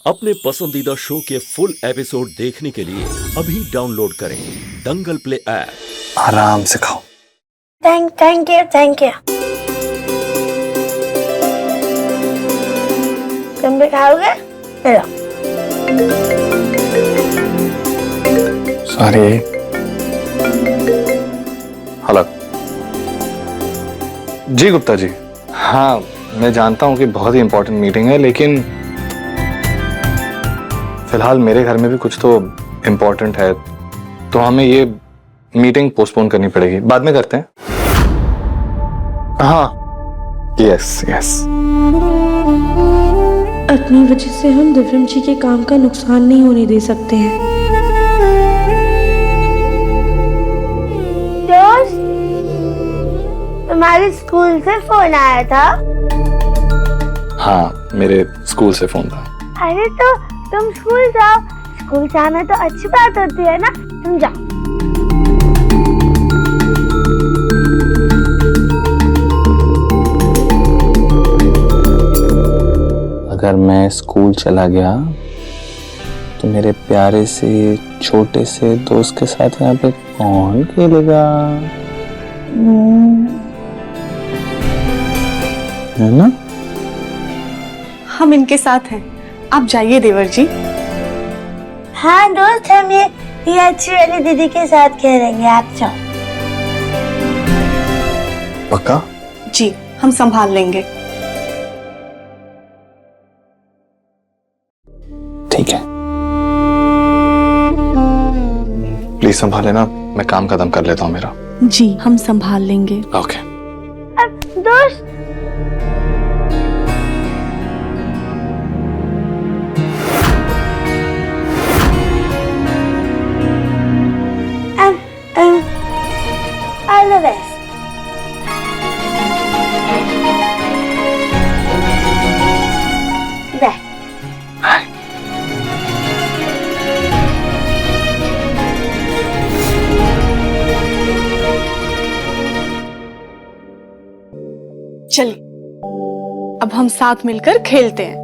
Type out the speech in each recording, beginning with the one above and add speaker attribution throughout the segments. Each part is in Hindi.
Speaker 1: अपने पसंदीदा शो के फुल एपिसोड देखने के लिए अभी डाउनलोड करें दंगल प्ले ऐप।
Speaker 2: आराम से खाओ।
Speaker 3: Thank you. तुम भी खाओगे? चलो।
Speaker 2: सॉरी। हेलो जी गुप्ता जी। हाँ मैं जानता हूँ कि बहुत ही इंपॉर्टेंट मीटिंग है, लेकिन फिलहाल मेरे घर में भी कुछ तो इम्पोर्टेंट है, तो हमें ये मीटिंग पोस्टपोन करनी पड़ेगी। बाद में करते हैं। हाँ यस।
Speaker 4: अपनी वजह से हम दिव्यम जी के काम का नुकसान नहीं होने दे सकते हैं।
Speaker 3: दोस्त, तुम्हारे स्कूल से फोन आया था?
Speaker 2: हाँ मेरे स्कूल से फोन था।
Speaker 3: अरे तो तुम स्कूल जाओ। स्कूल जाना तो अच्छी बात होती है ना, तुम जाओ।
Speaker 2: अगर मैं स्कूल चला गया तो मेरे प्यारे से छोटे से दोस्त के साथ यहाँ पे कौन खेलेगा? है ना?
Speaker 5: हम इनके साथ हैं, आप जाइए देवर जी।
Speaker 3: हाँ दोस्त, हम ये अच्छी वाली दीदी के साथ खेलेंगे, आप जाओ।
Speaker 2: पक्का?
Speaker 5: जी हम संभाल लेंगे।
Speaker 2: ठीक है, प्लीज संभाल लेना, मैं काम खत्म कर लेता हूँ मेरा।
Speaker 5: जी हम संभाल लेंगे।
Speaker 2: ओके।
Speaker 3: अब दोस्त, all the best. There.
Speaker 5: चलिए अब हम साथ मिलकर खेलते हैं।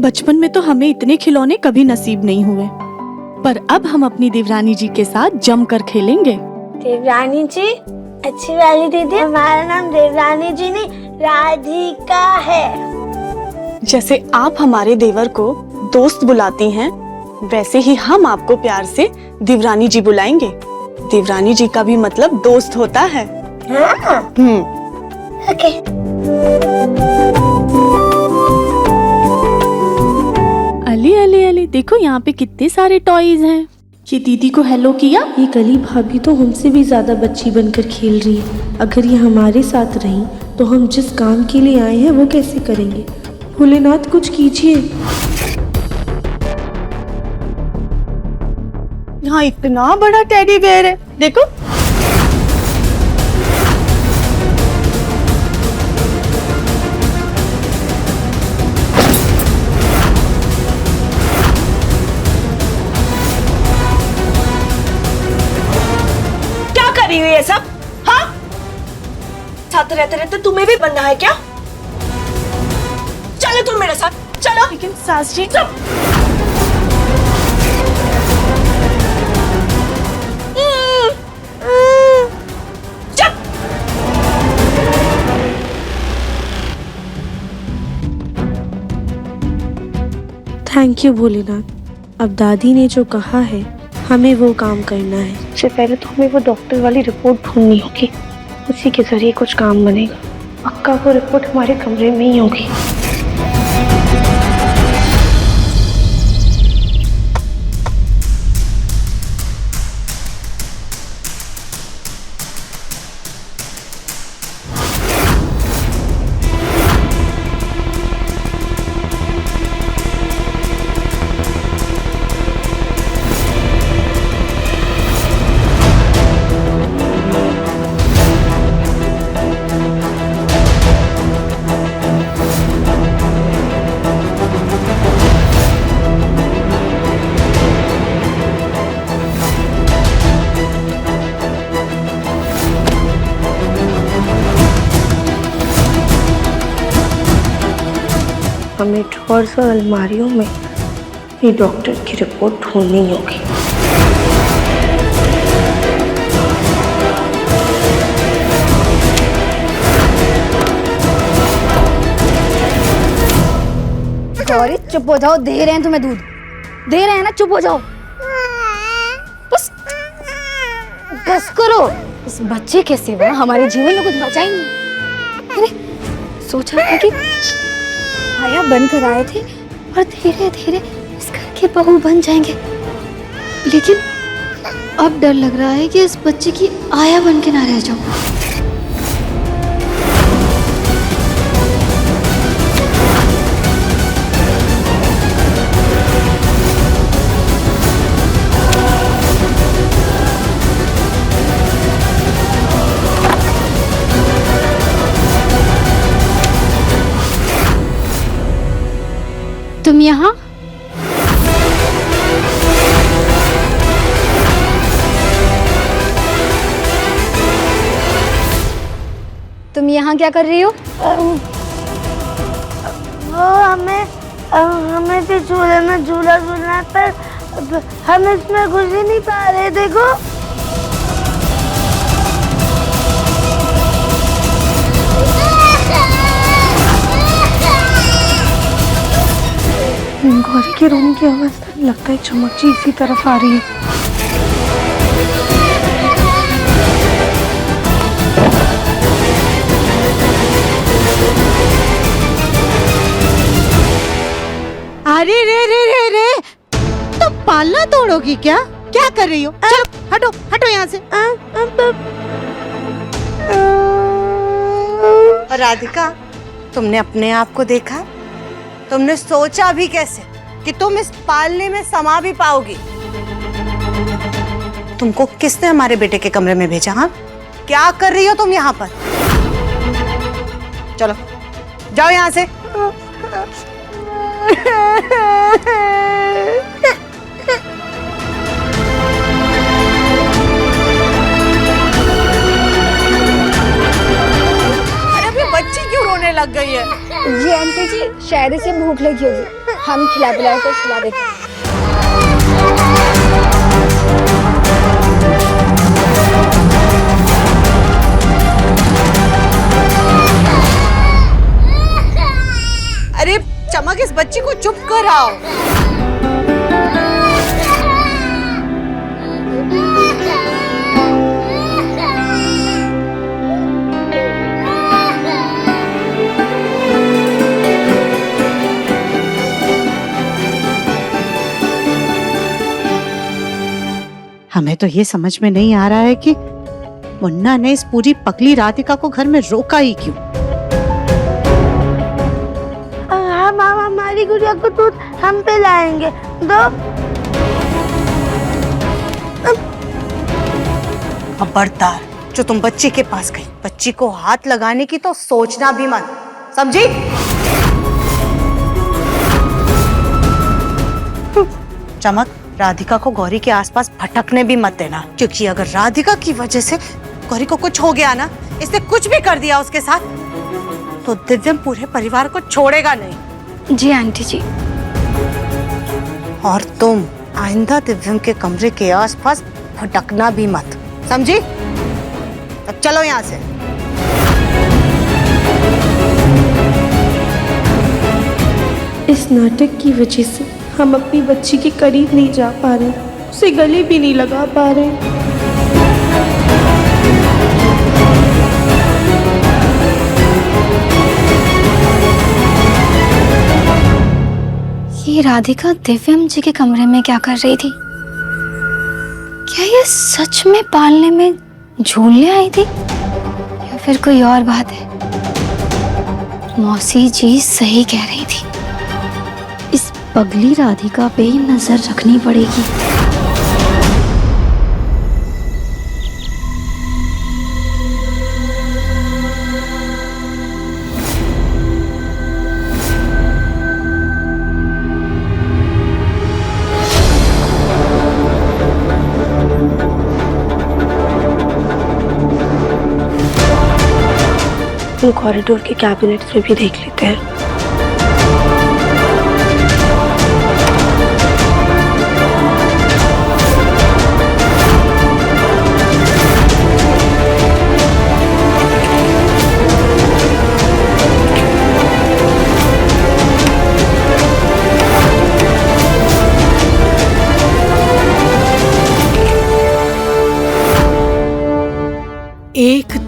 Speaker 5: बचपन में तो हमें इतने खिलौने कभी नसीब नहीं हुए, पर अब हम अपनी देवरानी जी के साथ जमकर खेलेंगे।
Speaker 3: देवरानी जी, अच्छी वाली दीदी, हमारा नाम देवरानी जी नहीं राधिका है।
Speaker 5: जैसे आप हमारे देवर को दोस्त बुलाती हैं, वैसे ही हम आपको प्यार से देवरानी जी बुलाएंगे। देवरानी जी का भी मतलब दोस्त होता है।
Speaker 3: हाँ। ओके।
Speaker 4: अली देखो यहाँ पे कितने सारे टॉयज हैं। ये दीदी को हेलो किया। ये कली भाभी तो हमसे भी ज्यादा बच्ची बनकर खेल रही है। अगर ये हमारे साथ रही तो हम जिस काम के लिए आए हैं वो कैसे करेंगे? भोलेनाथ कुछ कीजिए।
Speaker 5: यहाँ इतना बड़ा टेडी बेयर है, देखो।
Speaker 6: ये सब हाँ, साथ रहते रहते तुम्हें भी बनना है क्या? चलो तुम मेरे साथ चलो।
Speaker 5: लेकिन सास जी,
Speaker 6: चुप।
Speaker 4: Thank you Bholenath. अब दादी ने जो कहा है हमें वो काम करना है। सबसे पहले तो हमें वो डॉक्टर वाली रिपोर्ट ढूंढनी होगी, उसी के जरिए कुछ काम बनेगा। पक्का वो रिपोर्ट हमारे कमरे में ही होगी।
Speaker 3: हमें ड्रॉर्स और अलमारियों में ये डॉक्टर की रिपोर्ट ढूंढनी होगी।
Speaker 7: गौरी चुप हो जाओ, दे रहे हैं तुम्हें दूध, दे रहे हैं ना, चुप हो जाओ। बस बस करो, इस बच्चे के सिवा हमारे जीवन में कुछ बचा ही नहीं। अरे सोचा था कि आया बनकर आए थे और धीरे धीरे इस घर के बहू बन जाएंगे, लेकिन अब डर लग रहा है कि इस बच्चे की आया बन के ना रह जाऊं। तुम यहाँ? तुम यहाँ क्या कर रही हो?
Speaker 3: वो हमें भी झूले में झूला झूलना है, पर हम इसमें घुस ही नहीं पा रहे। देखो गौरी के रोने की आवाज लगता है चमक जी इसी तरफ आ रही है।
Speaker 8: अरे रे रे रे रे, तो पालना तोड़ोगी क्या? क्या कर रही हो? चलो हटो हटो यहाँ से। राधिका, तुमने अपने आप को देखा? तुमने सोचा भी कैसे कि तुम इस पालने में समा भी पाओगी? तुमको किसने हमारे बेटे के कमरे में भेजा? हाँ, क्या कर रही हो तुम यहाँ पर? चलो जाओ यहाँ से। अरे अभी बच्ची क्यों रोने लग गई है?
Speaker 7: जी आंटी जी, शायद इसे भूख लगी होगी, हम खिला पिला कर सुला देते हैं।
Speaker 8: अरे चमक, इस बच्ची को चुप कराओ। हमें तो ये समझ में नहीं आ रहा है कि मुन्ना ने इस पूरी पगली राधिका को घर में रोका ही क्यों?
Speaker 3: हम हमारी गुड़िया को दूध हम पे लाएंगे। दो।
Speaker 8: खबरदार, जो तुम बच्ची के पास गई, बच्ची को हाथ लगाने की तो सोचना भी मत, समझी? चमक, राधिका को गौरी के आसपास भटकने भी मत देना, क्योंकि अगर राधिका की वजह से गौरी को कुछ हो गया ना, इसने कुछ भी कर दिया उसके साथ, तो दिव्यम पूरे परिवार को छोड़ेगा नहीं।
Speaker 7: जी आंटी जी।
Speaker 8: और तुम आइंदा दिव्यम के कमरे के आसपास भटकना भी मत, समझी? अब चलो यहाँ से।
Speaker 4: इस नाटक की वजह से हम अपनी बच्ची के करीब नहीं जा पा रहे, उसे गले भी नहीं लगा पा रहे।
Speaker 7: ये राधिका दिव्यम जी के कमरे में क्या कर रही थी? क्या ये सच में पालने में झूलने आई थी या फिर कोई और बात है? मौसी जी सही कह रही थी, इस पगली राधिका पे ही नजर रखनी पड़ेगी।
Speaker 3: हम कॉरिडोर के कैबिनेट्स में भी देख लेते हैं।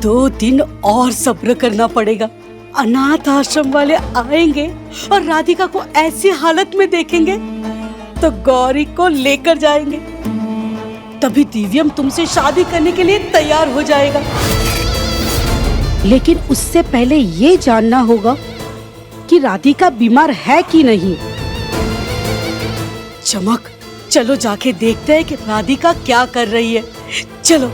Speaker 6: 2 दिन और सब्र करना पड़ेगा। अनाथ आश्रम वाले आएंगे और राधिका को ऐसी हालत में देखेंगे तो गौरी को लेकर जाएंगे। तभी दिव्यम तुमसे शादी करने के लिए तैयार हो जाएगा। लेकिन उससे पहले ये जानना होगा कि राधिका बीमार है कि नहीं। चमक, चलो जाके देखते हैं कि राधिका क्या कर रही है। चलो।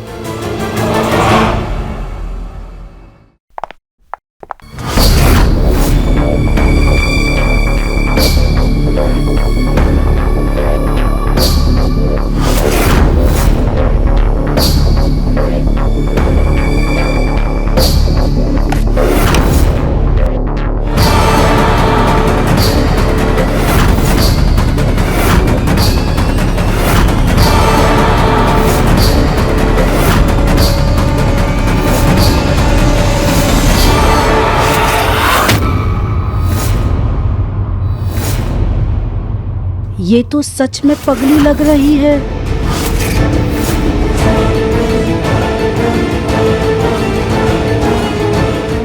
Speaker 6: ये तो सच में पगली लग रही है।